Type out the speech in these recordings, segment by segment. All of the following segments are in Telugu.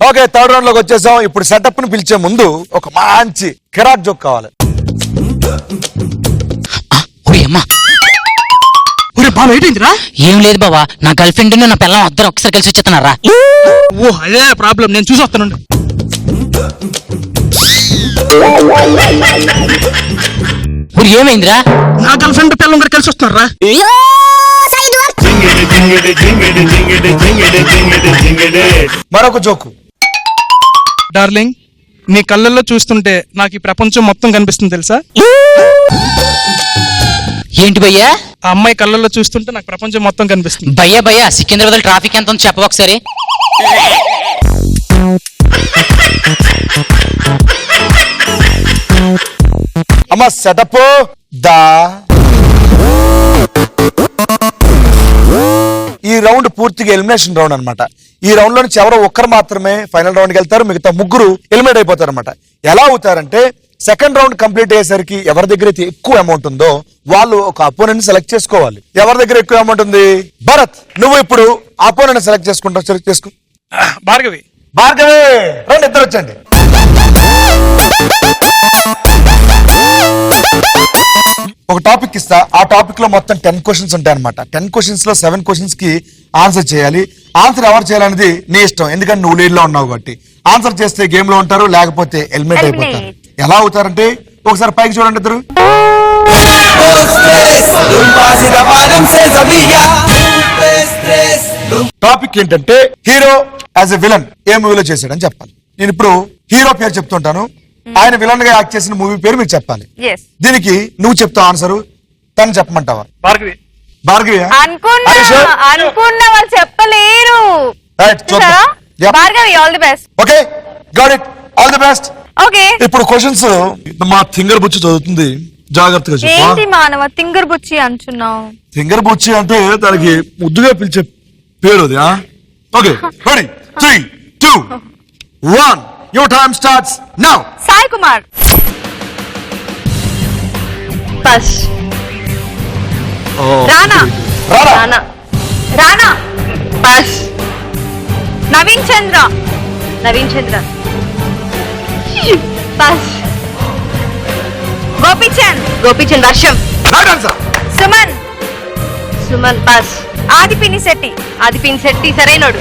ఓకే, థర్డ్ రౌండ్ లోకి వచ్చేసాం. ఇప్పుడు సెటప్ ని పిలిచే ముందు ఒక మంచి కిరాక్ జోక్ కావాలి. ఏం లేదు బావా, నా గర్ల్ ఫ్రెండ్ నా పిల్లం అద్దరు ఒకసారి కలిసి వచ్చేస్తున్నారా. ఓ అదే ప్రాబ్లం, నేను చూసి వస్తాను. ఏమైందిరా? నా గర్ల్ ఫ్రెండ్ పిల్లలు కూడా కలిసి వస్తున్నారా? మరొక జోకు. డార్లింగ్, నీ కళ్ళల్లో చూస్తుంటే నాకు ఈ ప్రపంచం మొత్తం కనిపిస్తుంది తెలుసా? ఏంటి భయ్యా? ఆ అమ్మాయి కళ్ళల్లో చూస్తుంటే నాకు ప్రపంచం మొత్తం కనిపిస్తుంది. భయ్యా సికింద్రాబాద్ ట్రాఫిక్ ఎంత ఉందో చెప్పవా ఒకసారి. అమ్మ సెటప్ దా. ఈ రౌండ్ పూర్తిగా ఎలిమినేషన్ రౌండ్ అన్నమాట. ఈ రౌండ్ లో నుంచి ఎవరో ఒక్కరు మాత్రమే ఫైనల్ రౌండ్ కి వెళ్తారు, మిగతా ముగ్గురు ఎలిమినేట్ అయిపోతారు అనమాట. ఎలా అవుతారంటే సెకండ్ రౌండ్ కంప్లీట్ అయ్యేసరికి ఎవరి దగ్గర అయితే ఎక్కువ అమౌంట్ ఉందో వాళ్ళు ఒక అపోనెంట్ సెలెక్ట్ చేసుకోవాలి. ఎవరి దగ్గర ఎక్కువ అమౌంట్ ఉంది? భరత్, నువ్వు ఇప్పుడు అపోనెంట్ సెలెక్ట్ చేసుకుంటావు. సెలెక్ట్ చేసుకో. భార్గవి రండి, ఇద్దరు వచ్చండి. ఒక టాపిక్ ఇస్తా, ఆ టాపిక్ లో మొత్తం 10 క్వశ్చన్స్ ఉంటాయి అనమాట. 10 క్వశ్చన్స్ లో 7 క్వశ్చన్స్ కి ఆన్సర్ చేయాలి. ఆన్సర్ ఎవరు చేయాలనేది నీ ఇష్టం, ఎందుకంటే నువ్వు లీడ్ లో ఉన్నావు కాబట్టి. ఆన్సర్ చేస్తే గేమ్ లో ఉంటారు, లేకపోతే ఎలిమినేట్ అయిపోతారు. ఎలా అవుతారంటే ఒకసారి పైకి చూడండి ఇద్దరు. టాపిక్ ఏంటంటే హీరో యాజ్ ఎ విలన్ ఏ మూవీలో చేశాడని చెప్పాలి. నేను ఇప్పుడు హీరో పేరు చెప్తుంటాను, ఆయన విలన్ గా యాక్ట్ చేసిన మూవీ పేరు మీరు చెప్పాలి. దీనికి నువ్వు చెప్తావు ఆన్సర్, తను చెప్పమంటావా? భార్గవి. అనుకున్న వాళ్ళు చెప్పలేరు. Bhargavi, all the best. Okay, got it, all the best. Okay, ఇప్పుడు క్వశ్చన్స్ మా ఫింగర్ బుచ్చి చదువుతుంది, జాగ్రత్తగా చెప్పు. ఏంటి మానవ తింగర్ బుచ్చి అంటున్నావు? ఫింగర్ బుచ్చి అంటే దానికి ముద్దుగా పిలిచే పేరు అది. Okay, ready, 3, 2, 1, your time starts now. Sai Kumar. Bus. Rana. Bus. Naveen Chandra. Bus. Gopichand. వర్షం. సుమన్. బస్. ఆదిపిని శెట్టి. సరైనోడు.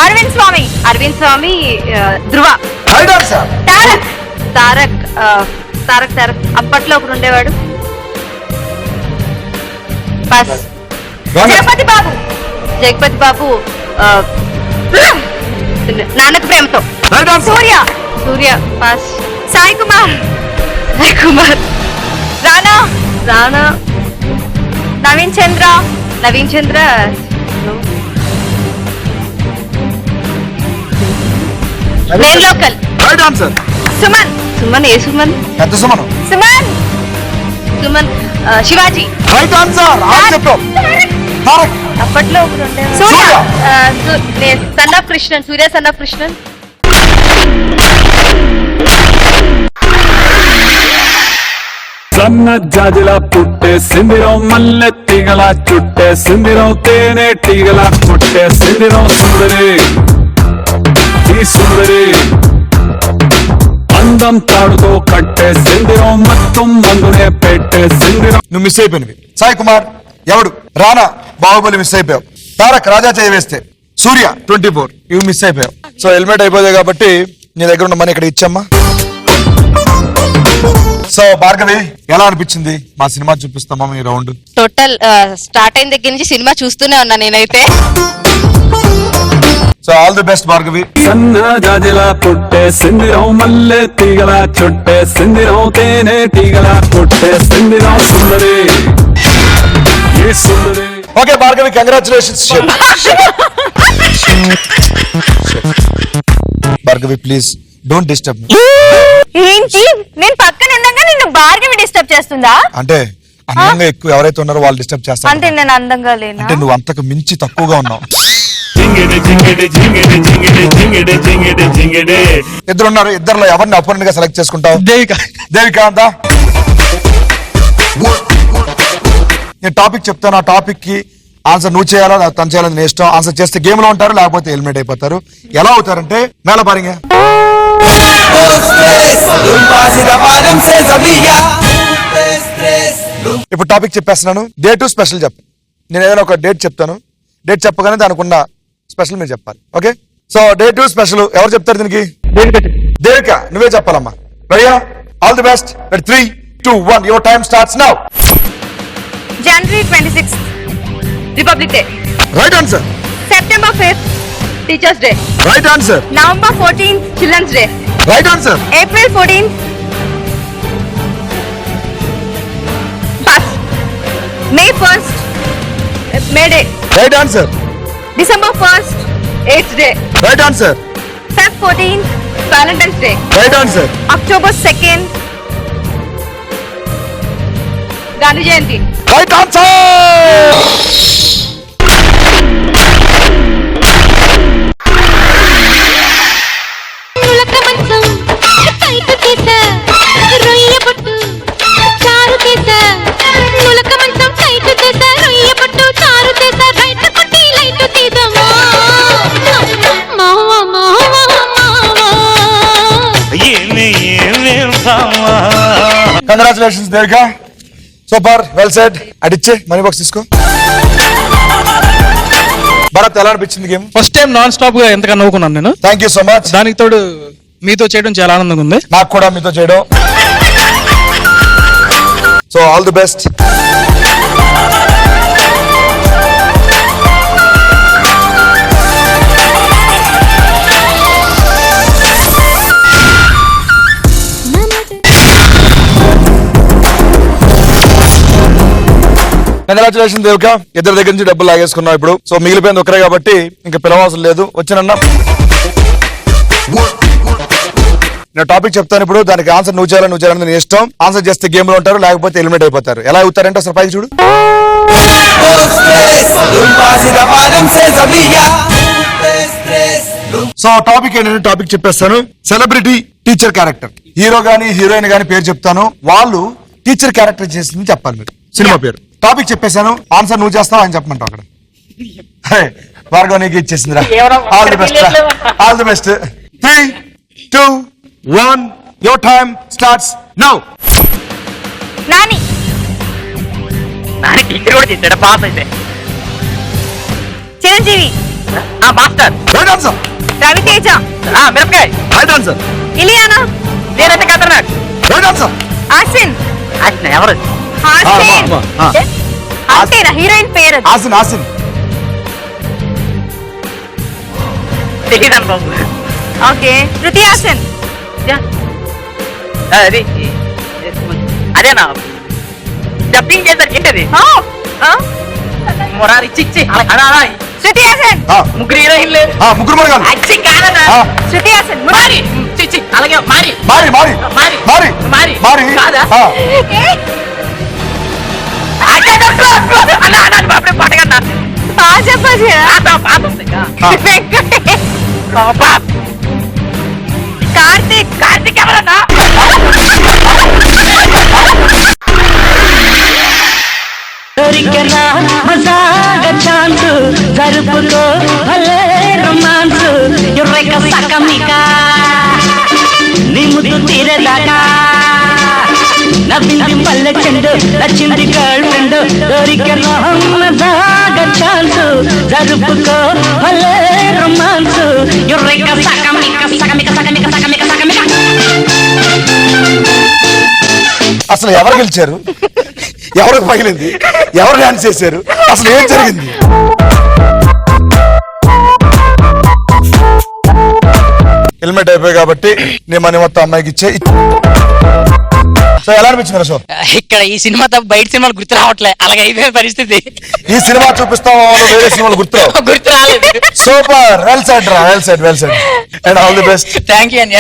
అరవింద్ స్వామి. ధ్రువ. తారక్. అప్పట్లో ఒకడు ఉండేవాడు. బస్. జగపతి బాబు. నాన్నకు ప్రేమతో. సూర్య. బస్. సాయి కుమార్. రానా. నవీన్ చంద్ర. నేను లోకల్. సుమన్. శివాజీ. అప్పట్లో సూర్య సన్ ఆఫ్ కృష్ణన్. సన్న జాజిలా పుట్టే సిందిరం మల్లె తీగల చుట్టే సిందిరం తేనె తీగల పుట్టే సిందిరం సుందరి. ఈ సుందరి అందం తాడుతో కట్టే సిందిరం మొత్తం మందునే పెట్టే సిందిరం. నువ్వు మిస్ అయిపోయినవి. సాయి కుమార్ ఎవడు? రానా బాహుబలి మిస్ అయిపోయావు. తారక్ రాజా చేయ వేస్తే. సూర్య 24 ఇవి మిస్ అయిపోయావు. సో హెల్మెట్ అయిపోయాయి కాబట్టి నీ దగ్గర ఉన్న మనీ ఇక్కడ ఇచ్చమ్మా. సో భార్గవి, ఎలా అనిపించింది మా సినిమా చూపిస్తామా ఈ రౌండ్? టోటల్ స్టార్ట్ అయిన దగ్గర నుంచి సినిమా చూస్తూనే ఉన్నా నేనైతే. So all the best Bhargavi. సన్న జాజిలా పుట్టే సిందిరం మల్లె తీగల చుట్టే సిందిరం తేనె తీగల పుట్టే సిందిరం సుందరి. ఈ సుందరి. Okay Bhargavi, congratulations. Bhargavi please don't disturb me. ఏంటి, నేను పక్కన ఉండగా నిన్ను భార్గవి డిస్టర్బ్ చేస్తుందా? అంటే అందంగా ఎక్కువ ఎవరైతే ఉన్నారో వాళ్ళు డిస్టర్బ్ చేస్తారు. అంటే నేను అందంగా లేనా? అంటే నువ్వు అంతకు మించి తక్కువగా ఉన్నావు. ఇద్దరున్నారు, ఇద్దరులో ఎవరిని అపోనెంట్ గా సెలెక్ట్ చేసుకుంటావు? దేవిక అంతా. నేను టాపిక్ చెప్తాను, ఆ టాపిక్ కి ఆన్సర్ నువ్వు చేయాలా లేదా తను చేయాలని నీ ఇష్టం. ఆన్సర్ చేస్తే గేమ్ లో ఉంటారు, లేకపోతే ఎలిమినేట్ అయిపోతారు. ఎలా అవుతారంటే మేళ పారింగ. ఇప్పుడు టాపిక్ చెప్పేస్తున్నాను. డే 2 స్పెషల్ చెప్పు. నేను ఏదైనా ఒక డేట్ చెప్తాను. డేట్ చెప్పగానే దానికి ఉన్న స్పెషల్ మీరు చెప్పాలి. ఓకే, సో డే 2 స్పెషల్ ఎవరు చెప్తారు దీనికి? దేవిక, నువ్వే చెప్పాలమ్మా. రెడీయా? All the best. 3, 2, 1 your time starts now. January 26th, Republic Day. Right answer. September 5th, Teachers Day. Right answer. November 14th, Children's Day. Right answer. April 14th, May 1st, May Day. Right answer. December 1st, AIDS Day. Right answer. Feb 14th, Valentine's Day. Right answer. October 2nd, Gandhi Jayanti. Right answer. Congratulations Devika, super, well said. అడిచ్చే మనీ బాక్స్ తీసుకో. భరత్, ఎలా అనిపించింది game? First time non stop గా ఎంతగా నవ్వుకున్నాను నేను. Thank you so much. దానికి తోడు మీతో చేయడం చాలా ఆనందంగా ఉంది. నాకు కూడా మీతో చేయడం. So all the best. Congratulation Devika, ఇద్దరి దగ్గర నుంచి డబ్బులు లాగేసుకున్నావు ఇప్పుడు. సో మిగిలిపోయింది ఒకరే కాబట్టి ఇంకా పిలవాల్సిన లేదు. వచ్చినన్నా నేను టాపిక్ చెప్తాను ఇప్పుడు. దానికి ఆన్సర్ నువ్వు చేయాలని నీ ఇష్టం. ఆన్సర్ చేస్తే గేమ్ లో ఉంటారు, లేకపోతే ఎలిమినేట్ అయిపోతారు. ఎలా అవుతారంటే అసలు పైకి చూడు. సో టాపిక్ ఏంటంటే టాపిక్ చెప్పేస్తాను. Celebrity teacher character. హీరో గానీ హీరోయిన్ గానీ పేరు చెప్తాను, వాళ్ళు టీచర్ క్యారెక్టర్ చేసింది చెప్పాలి మీరు. సినిమా పేరు. టాపిక్ చెప్పేశాను, ఆన్సర్ నువ్వు చేస్తావు అని చెప్పమంటావు అక్కడ. భార్గవ్ నీకు ఇచ్చేసిందిరా. All the best, all the best. 3, 2, 1 your time starts now. Nani. Nani teacher కూడా చేశాడు, పాస్ అయితే. Chiranjeevi. Master. Right answer. Raviteja. Mirapakaay. Right answer. Ileana. నేనైతే ఖతర్నాక్. Right answer. ఆసిన్. ఎవరు? ఆసిన్ అంతేనా హీరోయిన్ పేరు? ఆసిన్. ఆసిన్. తెలియదు బాబు. ఓకే, శృతి హాసన్. అది అదేనా డబ్బింగ్ చేశారు ఏంటది? మొరారి చిచ్చి అలా శృతి హాసన్. ముగ్గురు హీరోయిన్లు. ముగ్గురు మరగాలి. అచ్చి కాదనా? శృతి హాసన్. మారి చిచ్చి అలాగే మారి మారి మారి మారి మారి మారి మారి కాదా? పాటగన్నా బాగా చెప్పచ్చు. కార్తీక్. కార్తీక్ ఎవరన్నా? దొరికెనా మజాగా ఛాన్స్ జరుపుకో భలే రొమాన్స్ యుర్రెక సకమిక నీ ముద్దు తీరేదాకా నవ్వింది పల్లె చెండు నచ్చింది గర్ల్ ఫ్రెండ్ దొరికెనా మజాగా ఛాన్స్ జరుపుకో భలే రొమాన్స్ యుర్రెక సకమిక సకమిక సకమిక సకమిక సకమిక. అసలు ఎవరు గెలిచారు? ఎవరికి పగిలింది? ఎవరు డాన్స్ చేశారు? అసలు ఏం జరిగింది? హెల్మెట్ అయిపోయి కాబట్టి నేను మనీ మొత్తం అమ్మాయికి ఇచ్చే. సో ఎలా అనిపించింది షో? ఇక్కడ ఈ సినిమా తప్ప బయట సినిమాలు గుర్తు రావట్లే, అలాగే అయిపోయిన పరిస్థితి. ఈ సినిమా చూపిస్తాం, వేరే సినిమాలు గుర్తు గుర్తు రాలేదు. సూపర్, వెల్ సెడ్ రా, well said, well said. And all the best. Thank you అన్య.